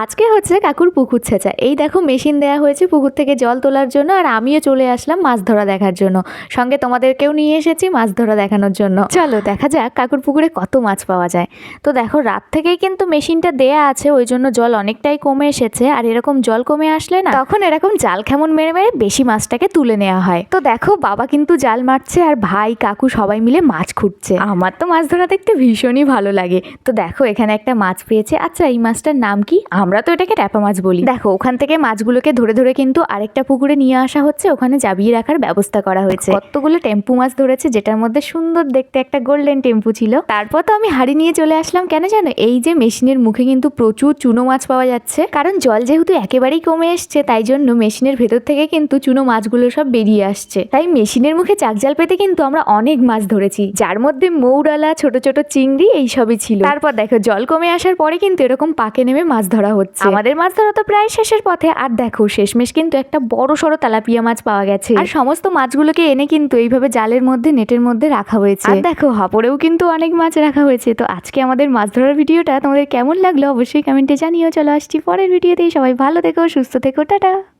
আজকে হচ্ছে কাকুর পুকুর ছেঁচা। এই দেখো মেশিন দেয়া হয়েছে পুকুর থেকে জল তোলার জন্য, আর আমিও চলে আসলাম মাছ ধরা দেখার জন্য। সঙ্গে তোমাদেরকেও নিয়ে এসেছি মাছ ধরা দেখানোর জন্য। চলো দেখা যাক কাকুর পুকুরে কত মাছ পাওয়া যায়। তো দেখো রাত থেকেই কিন্তু মেশিনটা দেয়া আছে, ওই জন্য জল অনেকটাই কমে এসেছে। আর এরকম জল কমে আসলে না তখন এরকম জাল খেমন মেরে মেরে বেশি মাছটাকে তুলে নেওয়া হয়। তো দেখো বাবা কিন্তু জাল মারছে আর ভাই কাকু সবাই মিলে মাছ খুঁটছে। আমার তো মাছ ধরা দেখতে ভীষণই ভালো লাগে। তো দেখো এখানে একটা মাছ পেয়েছে। আচ্ছা এই মাছটার নাম কি? আমরা তো এটাকে ট্যাপা মাছ বলি। দেখো ওখান থেকে মাছগুলোকে ধরে ধরে কিন্তু আরেকটা পুকুরে নিয়ে আসা হচ্ছে, ওখানে জাবিয়ে রাখার ব্যবস্থা করা হয়েছে। কতগুলো টেম্পু মাছ ধরেছে, যেটার মধ্যে সুন্দর দেখতে একটা গোল্ডেন টেম্পু ছিল। তারপর তো আমি হাড়ি নিয়ে চলে আসলাম কেন জানো, এই যে মেশিনের মুখে কিন্তু প্রচুর চুনো মাছ পাওয়া যাচ্ছে। কারণ জল যেহেতু একেবারেই কমে এসছে, তাই জন্য মেশিনের ভেতর থেকে কিন্তু চুনো মাছগুলো সব বেরিয়ে আসছে। তাই মেশিনের মুখে চাকজাল পেতে কিন্তু আমরা অনেক মাছ ধরেছি, যার মধ্যে মৌরালা, ছোট ছোট চিংড়ি এইসবই ছিল। তারপর দেখো জল কমে আসার পরে কিন্তু এরকম পাকে নেমে মাছ ধরা হচ্ছে। আমাদের মাছ ধরা তো প্রায় শেষের পথে। আর দেখো শেষমেশ কিন্তু একটা বড় সড়ো তেলাপিয়া মাছ পাওয়া গেছে। আর সমস্ত মাছগুলোকে এনে কিন্তু এইভাবে জালের মধ্যে, নেটের মধ্যে রাখা হয়েছে। আর দেখো হাপড়েও কিন্তু অনেক মাছ রাখা হয়েছে। তো আজকে আমাদের মাছ ধরার ভিডিওটা তোমাদের কেমন লাগলো অবশ্যই কমেন্টে জানিও। চলো আসছি পরের ভিডিওতেই। সবাই ভালো থেকো, সুস্থ থেকো, টাটা।